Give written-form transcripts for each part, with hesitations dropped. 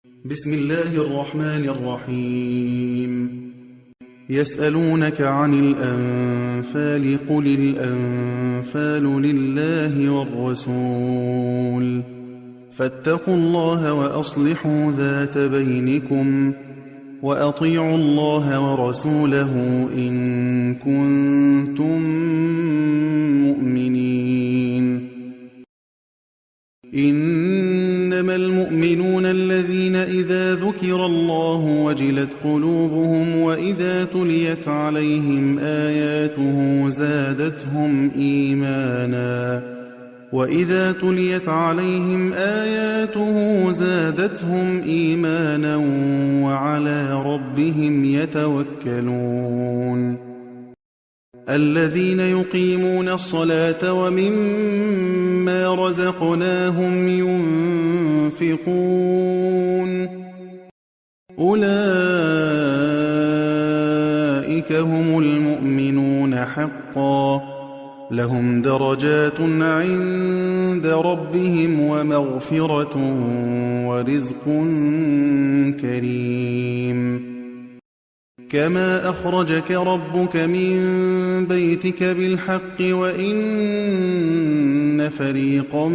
بسم الله الرحمن الرحيم. يسألونك عن الأنفال قل الأنفال لله والرسول فاتقوا الله وأصلحوا ذات بينكم وأطيعوا الله ورسوله إن كنتم مؤمنين. إنما المؤمنون الذين إذا ذكر الله وجلت قلوبهم وإذا تليت عليهم آياته زادتهم إيمانا وعلى ربهم يتوكلون. الذين يقيمون الصلاة ومما رزقناهم ينفقون أولئك هم المؤمنون حقا لهم درجات عند ربهم ومغفرة ورزق كريم. كما أخرجك ربك من بيتك بالحق وإن فريقا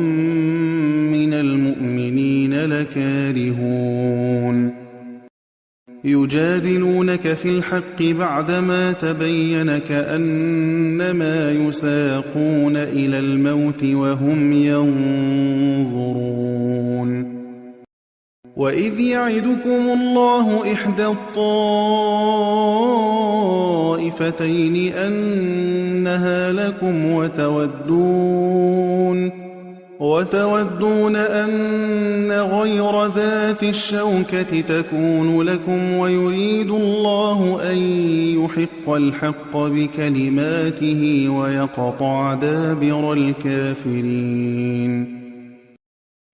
من المؤمنين لكارهون. يجادلونك في الحق بعدما تبين كأنما يساقون إلى الموت وهم ينظرون. وإذ يعدكم الله إحدى الطائفتين أنها لكم وتودون أن غير ذات الشوكة تكون لكم ويريد الله أن يحق الحق بكلماته ويقطع دابر الكافرين.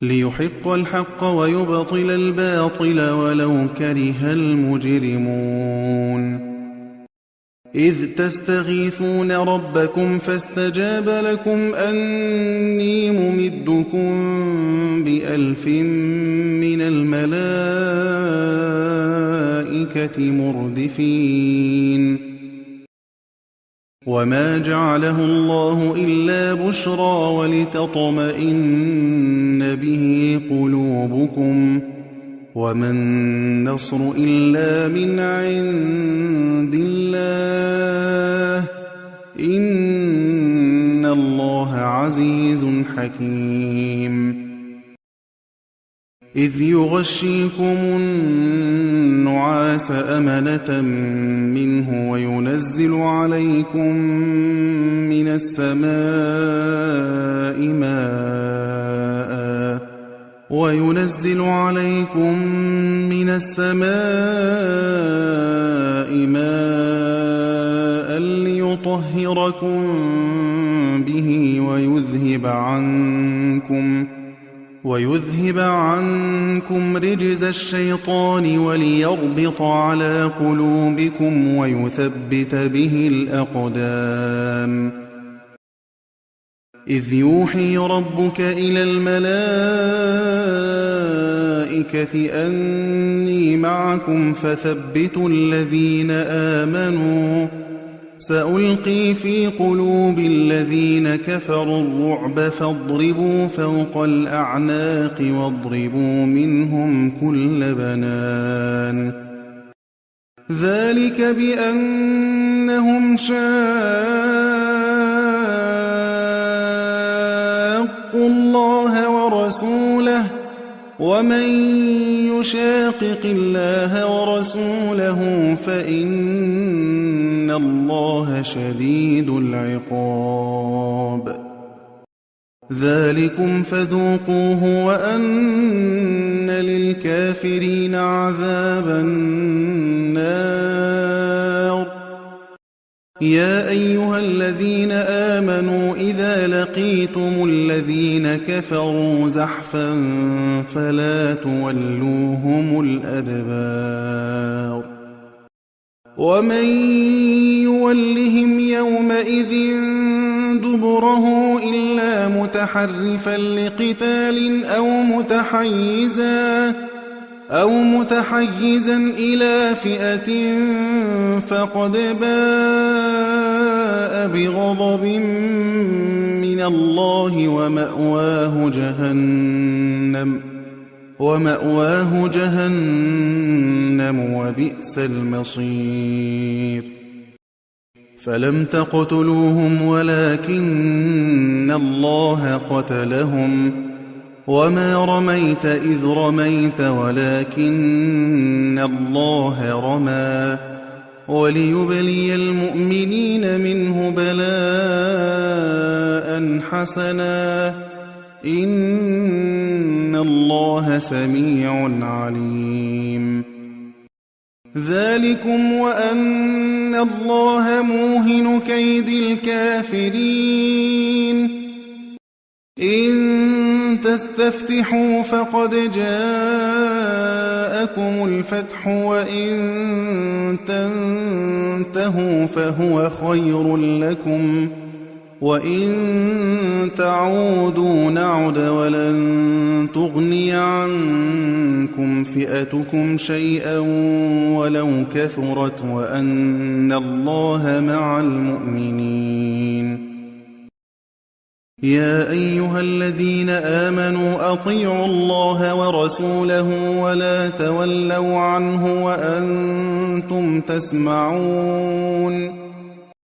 ليحق الحق ويبطل الباطل ولو كره المجرمون. إذ تستغيثون ربكم فاستجاب لكم أني ممدكم ب1000 من الملائكة مردفين. وما جعله الله إلا بشرى ولتطمئن به قلوبكم وما النصر إلا من عند الله إن الله عزيز حكيم. إذ يغشيكم النعاس أمنة منه وينزل عليكم من السماء ماء ليطهركم به ويذهب عنكم رجز الشيطان وليربط على قلوبكم ويثبت به الأقدام. إذ يوحي ربك إلى الملائكة أني معكم فثبتوا الذين آمنوا سألقي في قلوب الذين كفروا الرعب فاضربوا فوق الأعناق واضربوا منهم كل بنان. ذلك بأنهم شاقوا الله ورسوله ومن يشاقق الله ورسوله فإن الله شديد العقاب. ذلكم فذوقوه وأن للكافرين عذاب النار. يا أيها الذين آمنوا إذا لقيتم الذين كفروا زحفا فلا تولوهم الأدبار. ومن يولهم يومئذ دبره إلا متحرفا لقتال أو متحيزا إلى فئة فقد باء بغضب من الله ومأواه جهنم وبئس المصير فلم تقتلوهم ولكن الله قتلهم وما رميت إذ رميت ولكن الله رمى وليبلي المؤمنين منه بلاء حسنا إن الله سميع عليم ذلكم وأن الله موهن كيد الكافرين إن تستفتحوا فقد جاءكم الفتح وإن تنتهوا فهو خير لكم وإن تعودوا نعد ولن تغني عنكم فئتكم شيئا ولو كثرت وأن الله مع المؤمنين يا أيها الذين آمنوا أطيعوا الله ورسوله ولا تولوا عنه وأنتم تسمعون